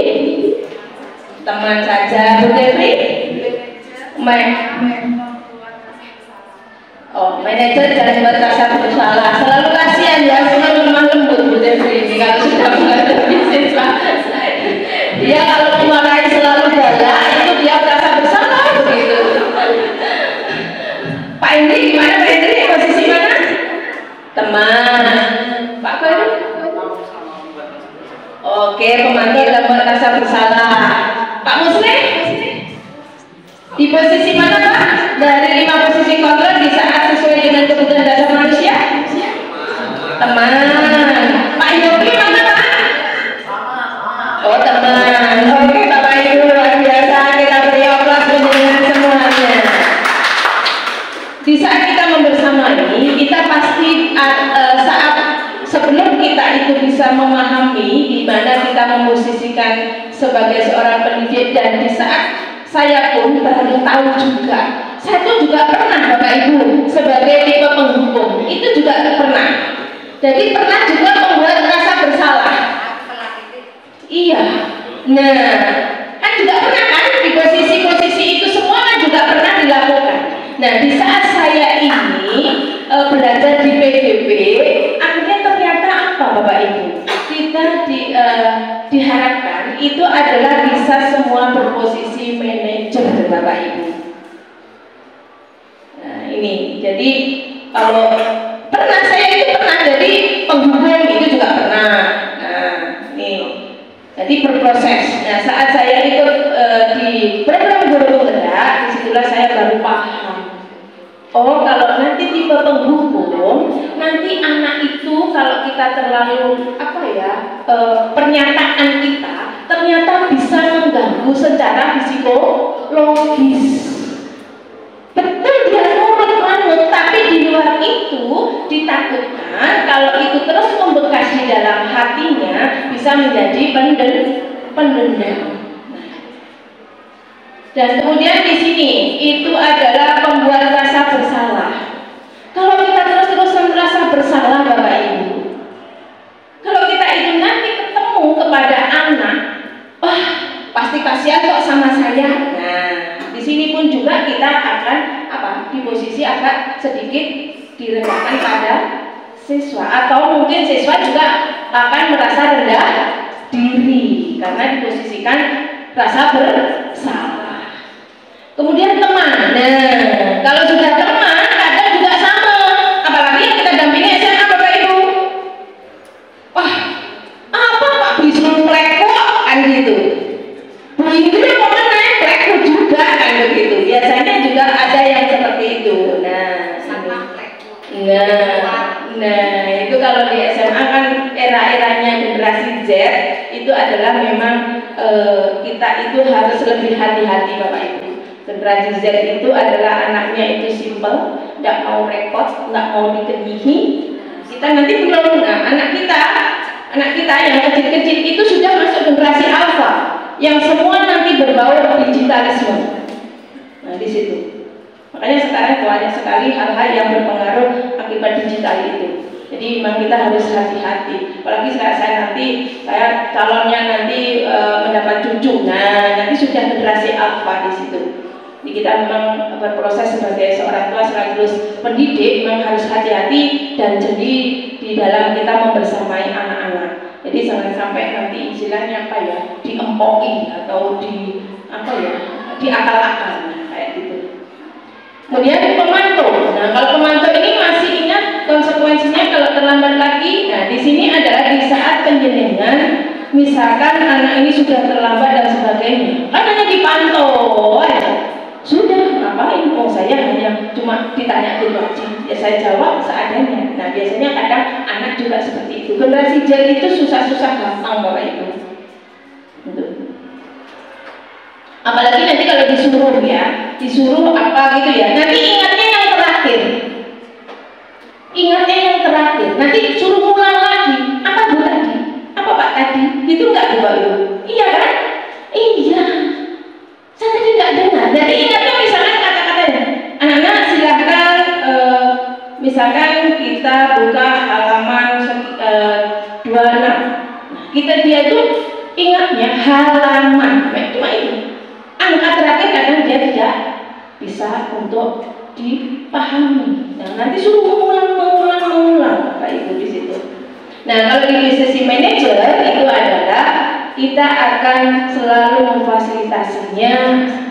Teman saja. Bu Devi? Manajer dan buat rasa bersalah. Selalu kasihan ya, selalu lemah lembut Bu Devi ini kalau sudah menghadapi siswa. Dia kalau memarahi selalu galak, itu dia merasa bersalah begitu. Pak Indri gimana Pak Indri? Posisi mana? Teman. Pak Khairi? Oke, pemantau dan buat rasa bersalah. Pak Muslim? Di posisi mana Pak? Dari 5 posisi kontrol di saat sesuai dengan kebutuhan dasar manusia? Teman. Pak Yogi mana Pak? Oh teman. Oke Bapak Ibu luar biasa, kita beri aplaus dengan semuanya. Di saat kita membersamai, kita pasti saat sebelum kita itu bisa memahami di mana kita memposisikan sebagai seorang pendidik, dan di saat saya pun baru tahu juga. Saya tuh juga pernah Bapak Ibu sebagai tipe penghukum, itu juga pernah. Jadi pernah juga membuat rasa bersalah. Iya. Nah, kan juga pernah kan di posisi-posisi itu semua kan juga pernah dilakukan. Nah, di saat saya ini belajar di PDB, akhirnya ternyata apa Bapak Ibu? Kita diharapkan itu adalah bisa semua berposisi manajer Bapak Ibu. Nah ini, jadi kalau pernah saya itu pernah jadi penghukum itu juga pernah. Nah ini, jadi berproses. Nah saat saya ikut di program guru penggerak, disitulah saya baru paham. Oh kalau nanti tipe penghukum, nanti anak itu kalau kita terlalu pernyataan kita ternyata bisa mengganggu secara psikologis. Betul dia nurut, tapi di luar itu ditakutkan kalau itu terus membekas di dalam hatinya bisa menjadi pendendam. Dan kemudian di sini itu adalah pembuat rasa bersalah. Kalau kita terus-terusan merasa bersalah Bapak Ibu, kalau kita itu nanti ketemu kepada anak, pasti kasihan kok sama saya. Nah, di sini pun juga kita akan di posisi agak sedikit direndahkan pada siswa, atau mungkin siswa juga akan merasa rendah diri karena diposisikan rasa bersalah. Kemudian teman. Nah, kalau sudah teman kadang juga sama, apalagi yang kita dampingi SMA Bapak Ibu. Wah, apa Pak Bisnu plek kok kan gitu. Bu Indri mau naik plek juga kan begitu. Biasanya juga ada yang seperti itu. Nah, itu kalau di SMA kan era-eranya generasi Z itu adalah memang kita itu harus lebih hati-hati Bapak Ibu. Generasi Z itu adalah anaknya itu simple, tidak mau repot, tidak mau dikenyihi. Kita nanti belum, anak kita yang kecil-kecil itu sudah masuk generasi alpha, yang semua nanti berbau digitalisme. Nah di situ. Makanya sekarang banyak sekali hal-hal yang berpengaruh akibat digital itu. Jadi memang kita harus hati-hati. Apalagi saya calonnya nanti mendapat cucu. Nah nanti sudah generasi alpha di situ. Jadi kita memang berproses sebagai seorang tua sekaligus pendidik, memang harus hati-hati dan jeli di dalam kita membersamai anak-anak. Jadi jangan sampai nanti istilahnya diempoki atau diakal-akal kayak gitu. Kemudian pemantau. Nah kalau pemantau ini masih ingat konsekuensinya kalau terlambat lagi. Nah di sini adalah di saat penjenengan, misalkan anak ini sudah terlambat dan sebagainya, kan hanya dipantau aja. Sudah, ngapain? Saya hanya cuma ditanya gitu aja. Ya saya jawab seadanya. Nah biasanya kadang anak juga seperti itu. Generasi Z itu susah-susah gampang Bapak Ibu. Apalagi nanti kalau disuruh apa gitu ya. Nanti ingatnya yang terakhir. Nanti suruh ulang lagi. Apa Bu tadi? Apa Pak tadi? Itu enggak Bapak Ibu? Iya kan? Iya. Saya tadi nggak dengar. Jadi ingatnya misalkan kata-katanya, anak-anak silahkan misalkan Misalkan kita buka halaman 26. Nah, dia itu ingatnya halaman, cuma itu. Angka terakhir kadang dia tidak bisa untuk dipahami. Nah, nanti suruh mengulang Bapak Ibu di situ. Nah, kalau di business manager itu adalah kita akan selalu memfasilitasinya,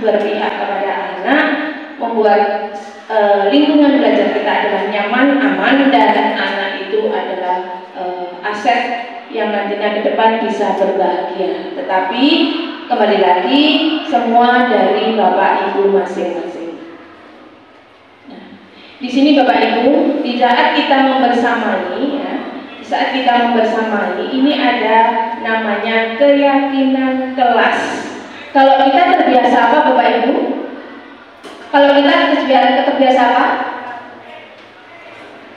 berpihak kepada anak, membuat lingkungan belajar kita adalah nyaman, aman, dan anak itu adalah aset yang nantinya ke depan bisa berbahagia. Tetapi kembali lagi semua dari Bapak Ibu masing-masing. Nah, di sini Bapak Ibu, di saat kita membersamai, ya, di saat kita membersamai, ini ada namanya keyakinan kelas. Kalau kita terbiasa apa Bapak Ibu? Kalau kita terbiasa apa?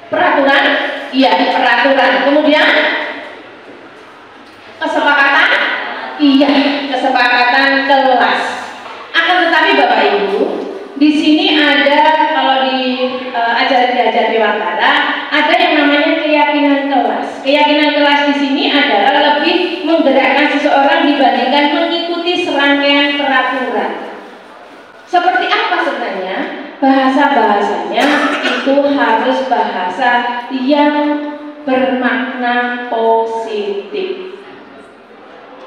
Peraturan? Iya, peraturan. Kemudian kesepakatan? Iya, kesepakatan kelas. Akan tetapi Bapak Ibu, di sini ada, kalau di ajaran Dewantara, ada yang namanya keyakinan kelas. Keyakinan kelas di sini adalah lebih menggerakkan seseorang dibandingkan mengikuti serangkaian peraturan. Seperti apa sebenarnya? Bahasa-bahasanya itu harus bahasa yang bermakna positif.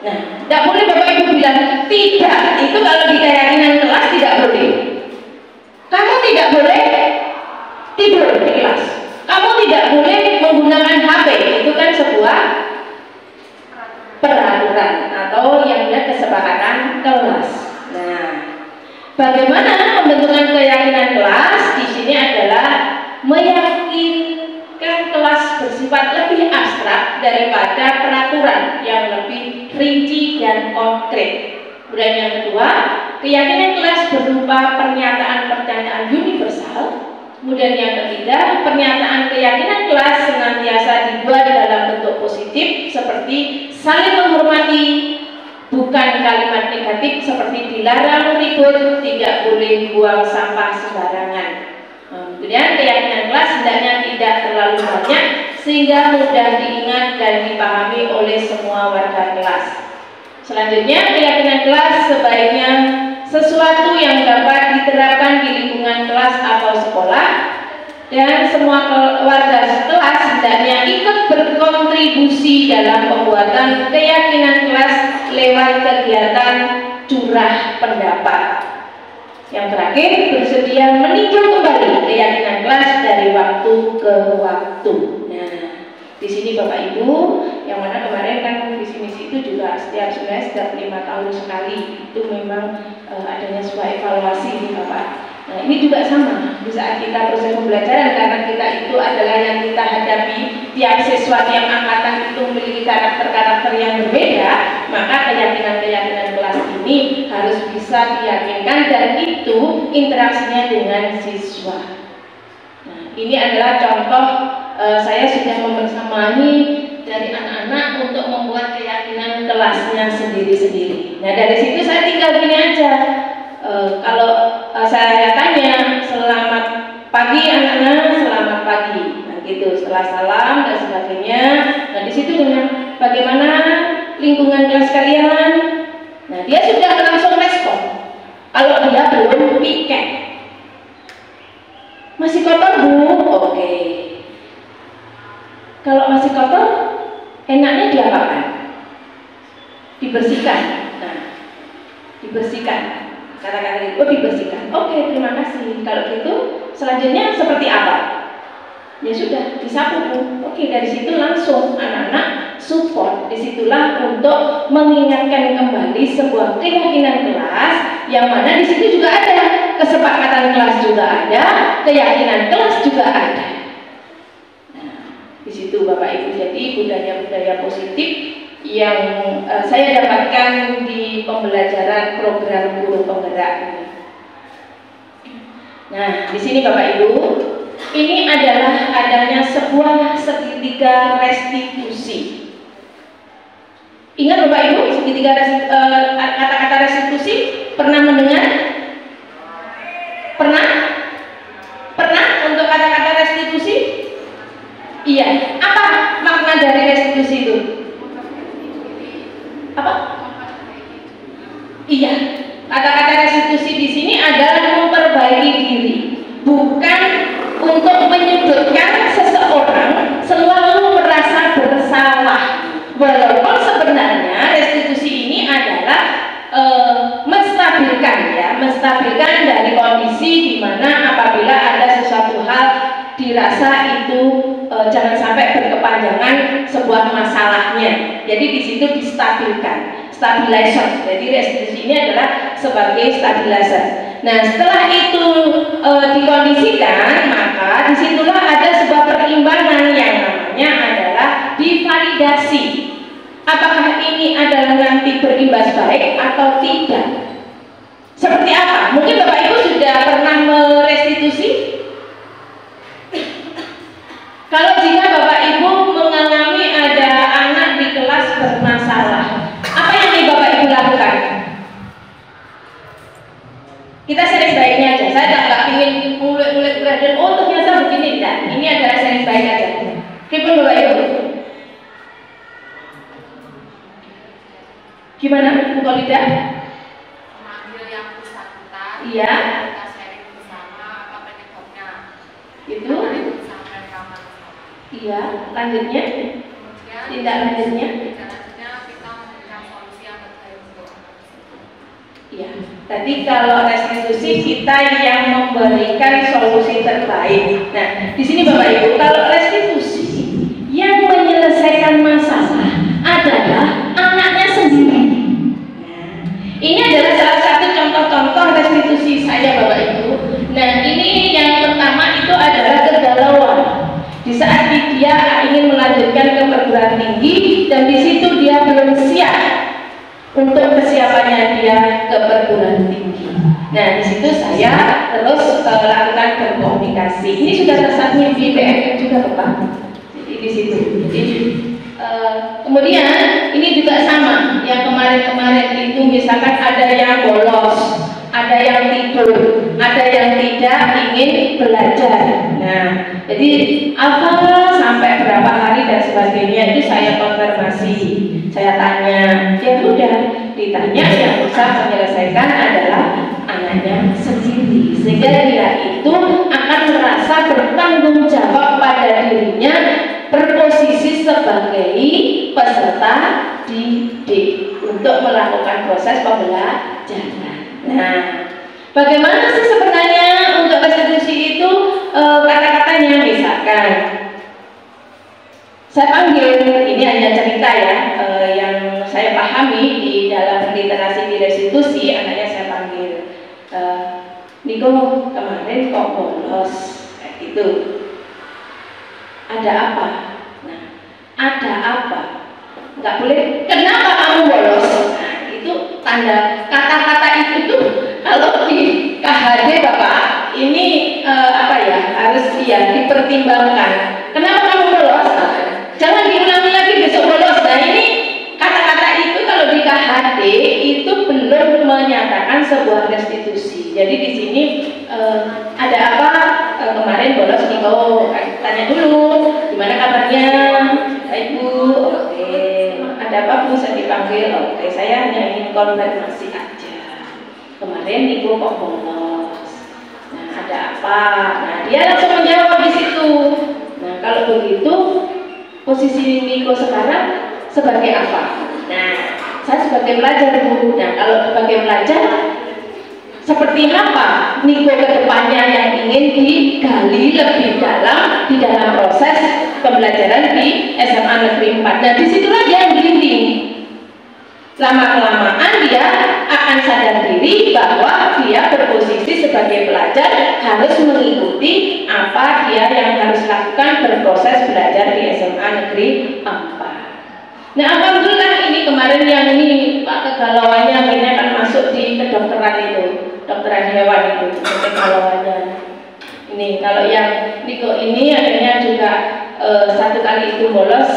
Nah, tidak boleh Bapak Ibu bilang tidak. Itu kalau di keyakinan kelas tidak boleh. Kamu tidak boleh tidur di kelas. Kamu tidak boleh menggunakan HP. Itu kan sebuah peraturan atau yang kesepakatan kelas. Nah, bagaimana pembentukan keyakinan kelas? Di sini adalah meyakinkan kelas bersifat lebih abstrak daripada peraturan yang lebih rinci dan konkret. Kemudian yang kedua, keyakinan kelas berupa pernyataan-pernyataan universal. Kemudian yang ketiga, pernyataan keyakinan kelas senantiasa dibuat dalam bentuk positif seperti saling menghormati, bukan kalimat negatif seperti dilarang ribut, tidak boleh buang sampah sembarangan. Kemudian keyakinan kelas hendaknya tidak terlalu banyak sehingga mudah diingat dan dipahami oleh semua warga kelas. Selanjutnya, keyakinan kelas sebaiknya sesuatu yang dapat diterapkan di lingkungan kelas atau sekolah, dan semua warga kelas hendaknya ikut berkontribusi dalam pembuatan keyakinan kelas lewat kegiatan curah pendapat. Yang terakhir, bersedia meninjau kembali keyakinan kelas dari waktu ke waktu. Nah, di sini Bapak Ibu, yang mana kemarin kan visi misi itu juga setiap 5 tahun sekali itu memang adanya sebuah evaluasi nih Bapak. Nah, ini juga sama di saat kita proses pembelajaran, karena kita itu adalah yang kita hadapi, tiap siswa, tiap angkatan itu memiliki karakter-karakter yang berbeda, maka keyakinan-keyakinan kelas ini harus bisa diyakinkan dan itu interaksinya dengan siswa. Nah, ini adalah contoh saya sudah membersamai dari anak-anak untuk membuat keyakinan kelasnya sendiri-sendiri. Nah, dari situ saya tinggal gini aja. Kalau saya tanya selamat pagi anak-anak, selamat pagi. Nah, gitu. Setelah salam dan sebagainya. Nah, di situ dengan bagaimana lingkungan kelas kalian. Nah, dia sudah langsung respon. Kalau dia belum piket, masih kotor Bu, oke. Kalau masih kotor, enaknya diapakan? Dibersihkan. Nah, dibersihkan. Kata-kata itu dibersihkan. Oke, terima kasih. Kalau gitu, selanjutnya seperti apa? Ya sudah, disapu Bu. Oke, dari situ langsung anak-anak support. Disitulah untuk mengingatkan kembali sebuah keyakinan kelas, yang mana di situ juga ada kesepakatan kelas juga ada, keyakinan kelas juga ada. Di situ Bapak Ibu, jadi budaya-budaya positif yang saya dapatkan di pembelajaran program guru penggerak ini. Nah, di sini Bapak Ibu, ini adalah adanya sebuah segitiga restitusi. Ingat Bapak Ibu, segitiga kata-kata restitusi pernah mendengar? Pernah? Pernah untuk kata-kata restitusi? Iya, apa makna dari restitusi itu? Apa? Iya, kata-kata restitusi di sini adalah memperbaiki diri, bukan untuk menyudutkan seseorang selalu merasa bersalah. Walaupun sebenarnya restitusi ini adalah menstabilkan dari kondisi di mana apabila ada sesuatu hal dirasa itu jangan sampai berkepanjangan sebuah masalahnya. Jadi di situ distabilkan, stabilizer. Jadi restitusi ini adalah sebagai stabilizer. Nah, setelah itu dikondisikan, maka disitulah ada sebuah perimbangan yang namanya adalah divalidasi. Apakah ini adalah nanti berimbas baik atau tidak? Seperti apa? Mungkin Bapak Ibu sudah pernah merestitusi? Kalau jika Bapak Ibu mengalami ada anak di kelas bermasalah, apa yang Bapak Ibu lakukan? Kita series baiknya aja. Saya nggak ingin ngulik-ngulik dan oh ternyata begini, tidak. Ini adalah series baik aja. Kipun Bapak Ibu. Gimana, Bu Kolida? Memanggil yang bersangkutan. Iya. Kita sharing bersama apa penyebabnya. Itu. Sampai rekaman. Iya. Lanjutnya. Kemudian Tindak lanjutnya. kita memberikan solusi yang terbaik untuk anak. Iya. Tadi kalau restitusi kita yang memberikan solusi terbaik. Nah, di sini Bapak Ibu, kalau restitusi yang menyelesaikan masalah adalah anaknya sendiri. Nah, ini adalah salah satu contoh-contoh restitusi saya Bapak Ibu. Nah, ini yang pertama itu adalah kegalauan. Di saat dia ingin melanjutkan ke perguruan tinggi dan di situ dia belum siap untuk kesiapannya dia ke perguruan tinggi. Nah, di situ saya terus lakukan berkomunikasi. Ini sudah tersubmit di PMM juga Bapak. Jadi di situ. Jadi kemudian ini juga sama. Yang kemarin-kemarin itu misalkan ada yang bolos, ada yang tidur, ada yang tidak ingin belajar. Nah, jadi apa sampai berapa hari dan sebagainya itu saya konfirmasi. Saya tanya, ya udah ditanya yang bisa menyelesaikan adalah anaknya sendiri, sehingga dia itu akan merasa bertanggung jawab pada dirinya, berposisi sebagai peserta didik untuk melakukan proses pembelajaran. Nah, bagaimana sih sebenarnya untuk restitusi itu kata-katanya? Misalkan saya panggil, ini hanya cerita ya, yang saya pahami di dalam literasi di restitusi, anaknya saya panggil, Niko kemarin kok bolos, itu ada apa? Nah, ada apa? Nggak boleh, kenapa kamu bolos? Nah, itu tanda kata-kata itu tuh kalau di KHD Bapak, ini apa ya, harus ya dipertimbangkan. Kenapa kamu bolos? Jangan diulangi lagi besok bolos. Nah, ini kata-kata itu kalau di KHD itu belum menyatakan sebuah restitusi. Jadi di sini ada apa kemarin bolos Niko? Tanya dulu, gimana kabarnya? Baik Bu. Oke. Ada apa Bu? Saya dipanggil. Oke, saya hanya ingin konfirmasi aja. Kemarin Niko kok bolos. Nah, ada apa? Nah, dia langsung menjawab di situ. Nah, kalau begitu posisi Niko sekarang sebagai apa? Nah, saya sebagai pelajar Bu. Nah, kalau sebagai pelajar seperti apa Niko ke depannya yang ingin digali lebih dalam di dalam proses pembelajaran di SMA Negeri 4. Nah, disitulah dia merinding. Lama-kelamaan dia akan sadar diri bahwa dia berposisi sebagai pelajar harus mengikuti apa dia yang harus lakukan berproses belajar di SMA Negeri 4. Nah, alhamdulillah ini kemarin yang ini Pak kegalauannya akhirnya kan masuk di kedokteran itu, dokteran hewan itu kegalauannya. Ini kalau yang Niko ini akhirnya juga satu kali itu bolos,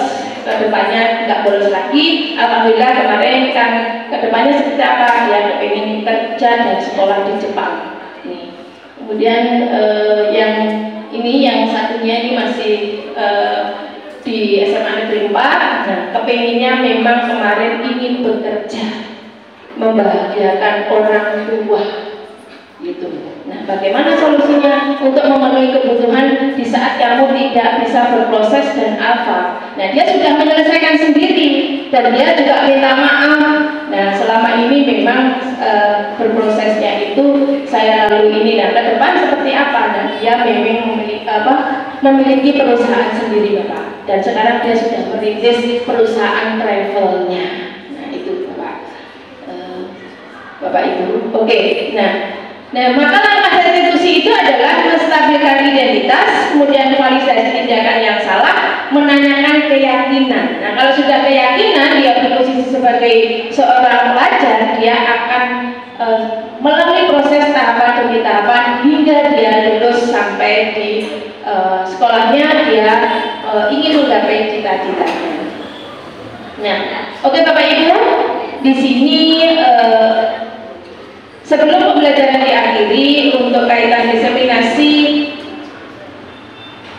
kedepannya nggak bolos lagi. Alhamdulillah kemarin kan kedepannya seperti apa, dia ingin kerja dan sekolah di Jepang. Nih. Kemudian yang ini yang satunya ini masih di SMA Negeri 4. Nah, kepinginnya memang kemarin ingin bekerja, membahagiakan orang tua, gitu. Nah, bagaimana solusinya untuk memenuhi kebutuhan di saat kamu tidak bisa berproses dan apa? Nah, dia sudah menyelesaikan sendiri dan dia juga minta maaf. Nah, selama ini memang berprosesnya itu saya lalui ini. Nah, ke depan seperti apa? Nah, dia memang memiliki perusahaan sendiri, Bapak. Dan sekarang dia sudah merintis perusahaan travelnya. Nah, itu Bapak Ibu. Oke. Nah, maka langkah restitusi itu adalah menstabilkan identitas, kemudian kualifikasi tindakan yang salah, menanyakan keyakinan. Nah, kalau sudah keyakinan, dia berposisi sebagai seorang pelajar, dia akan melalui proses tahapan demi tahapan hingga dia lulus sampai di sekolahnya, dia ingin menggapai cita-citanya. Nah, oke Bapak Ibu, di sini sebelum pembelajaran diakhiri untuk kaitan diseminasi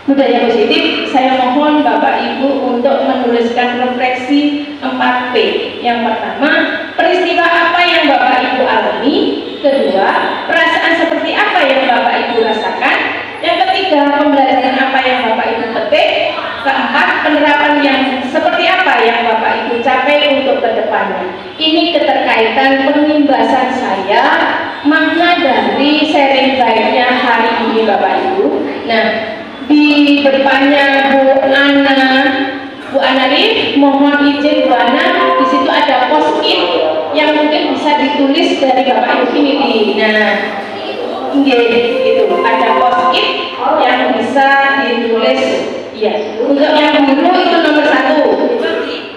budaya positif, saya mohon Bapak Ibu untuk menuliskan refleksi 4P. Yang pertama, peristiwa apa yang Bapak Ibu alami. Kedua, perasaan seperti apa yang Bapak Ibu rasakan. Yang ketiga, pembelajaran apa yang Bapak Ibu petik. Keempat, penerapan yang seperti apa yang Bapak Ibu capai untuk kedepannya. Ini keterkaitan penimbasan saya, makna dari sharing baiknya hari ini Bapak Ibu. Nah, di depannya Bu Ana Rif, mohon izin Bu Ana, di situ ada post-it yang mungkin bisa ditulis dari Bapak Ibu ini. Nah, itu ada post-it yang bisa ditulis. Ya, untuk yang biru itu nomor 1.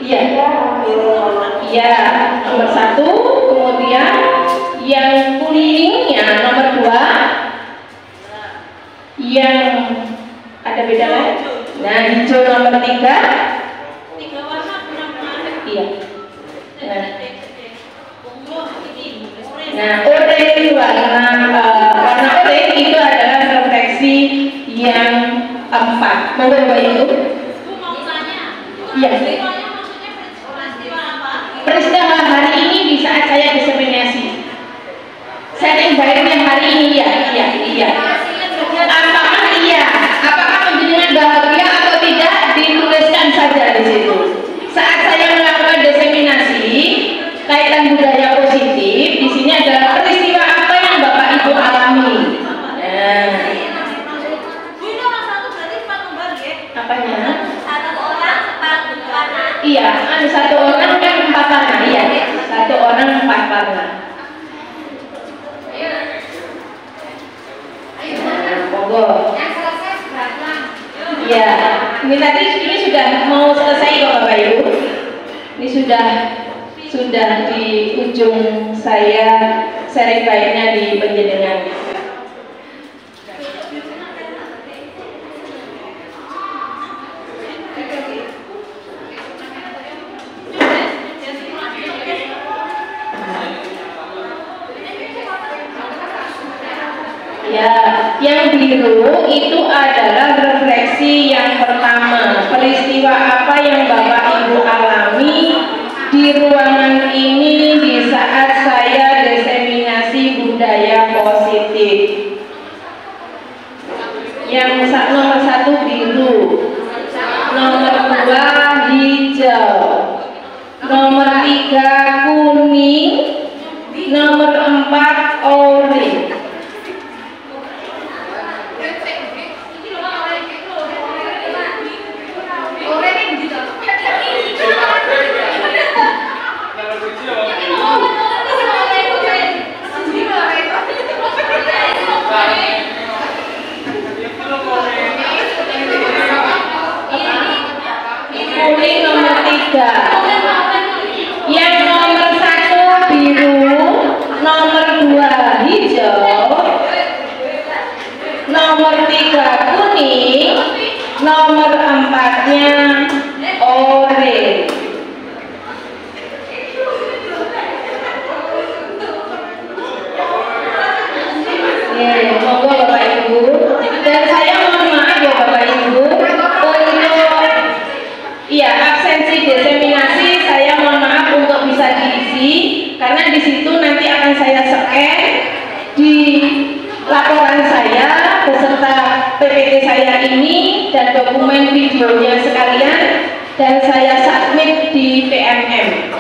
Iya. Iya, nomor 1. Kemudian yang kuningnya nomor 2. Yang ada beda kan? Nah, hijau nomor 3. 3 warna iya. Nah, oranye warna oranye itu adalah refleksi yang 4. Monggo Bapak Ibu. Iya. Peristiwa hari ini di saat saya diseminasi. Sharing baiknya hari ini iya. Apakah iya? Apakah menjadikan bahagia atau tidak? Dituliskan saja di situ. Saat saya melakukan diseminasi kaitan budaya positif, di sini adalah peristiwa apa yang Bapak Ibu alami. Nah, apanya? Iya, ada 1 orang kan 4 warna. Iya, 1 orang 4 warna. Monggo. Iya, ini sudah mau selesai kok Bapak Ibu. Ini sudah di ujung saya sharing baiknya di penjenengan. Ya, yang biru itu adalah refleksi yang pertama. Peristiwa apa yang Bapak Ibu alami di ruangan ini di saat saya diseminasi budaya positif. Yang nomor 1 biru, nomor 2 hijau, nomor 3 kuning, nomor 4 oranye. Kuning nomor 3. Yang nomor 1 biru, nomor 2 hijau, nomor 3 kuning, nomor 4-nya oranye. Monggo Bapak Ibu. Dan saya mohon dan dokumen videonya sekalian dan saya submit di PMM.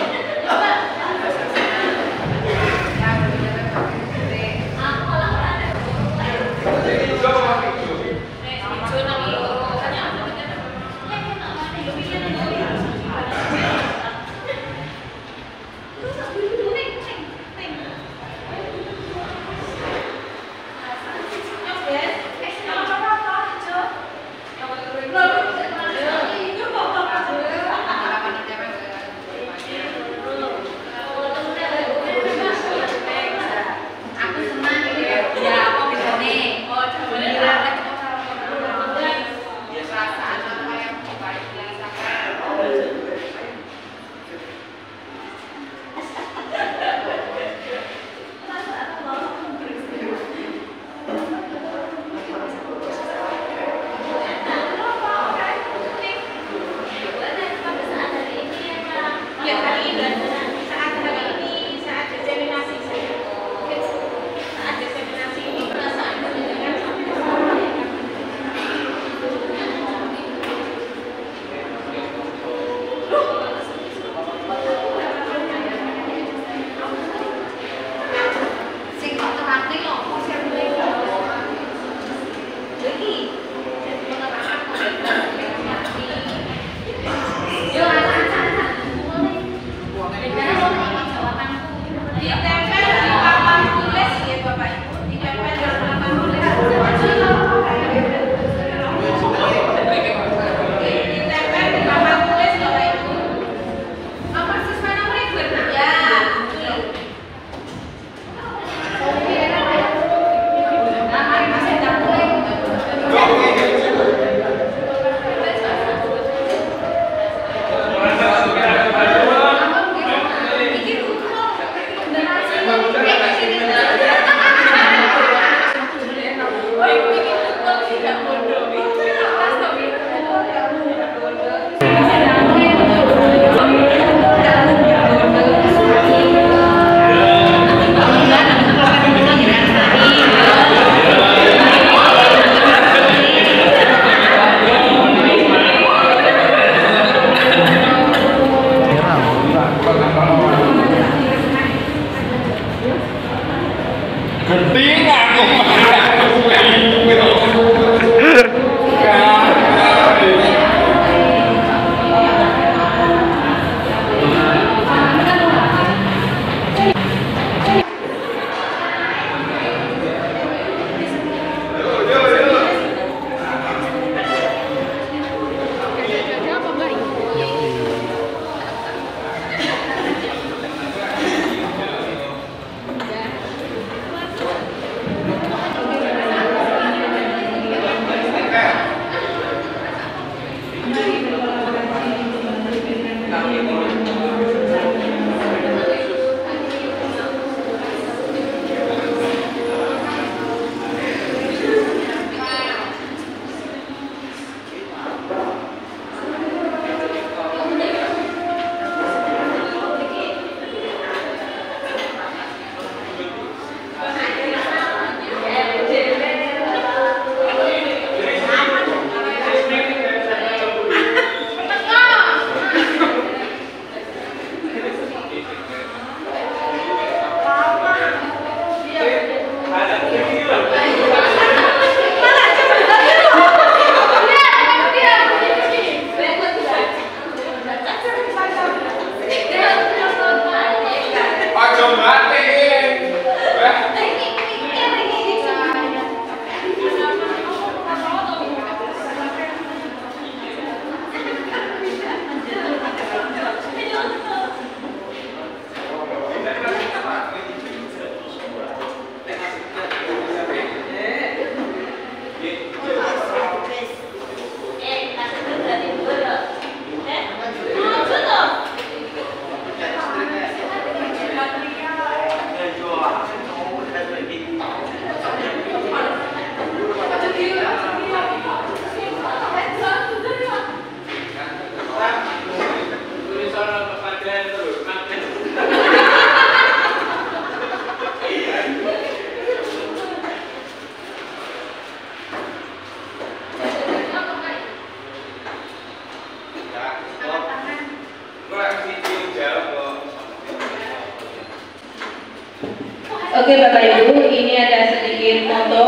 Oke Bapak Ibu, ini ada sedikit foto.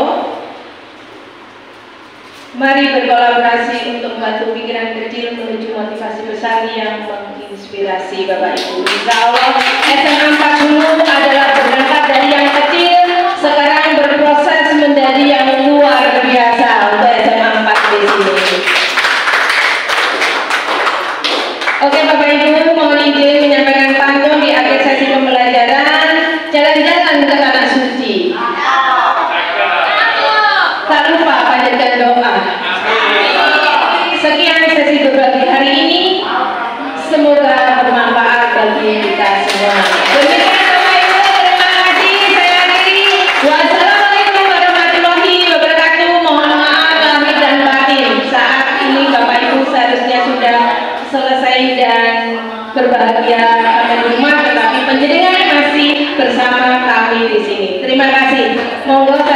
Mari berkolaborasi untuk membantu pikiran kecil menuju motivasi besar yang menginspirasi Bapak Ibu. Insya Allah SMA 40 adalah berangkat dari yang kecil, sekarang berproses menjadi yang luar biasa untuk SMA 4 di sini. Oke Bapak Ibu, mohon izin menyampaikan pantun di akhir sesi pembelajaran. Jalan-jalan ke tanah suci. Tak lupa panjatkan doa. Sekian sesi berbagi hari ini. Semoga bermanfaat bagi kita semua. Demikian Bapak Ibu, terima kasih. Saya akhiri. Wassalamualaikum warahmatullahi wabarakatuh. Mohon maaf lahir dan batin. Saat ini Bapak Ibu seharusnya sudah selesai dan berbahagia di rumah, tetapi penjenengan masih bersama kami di sini. Terima kasih. Monggo.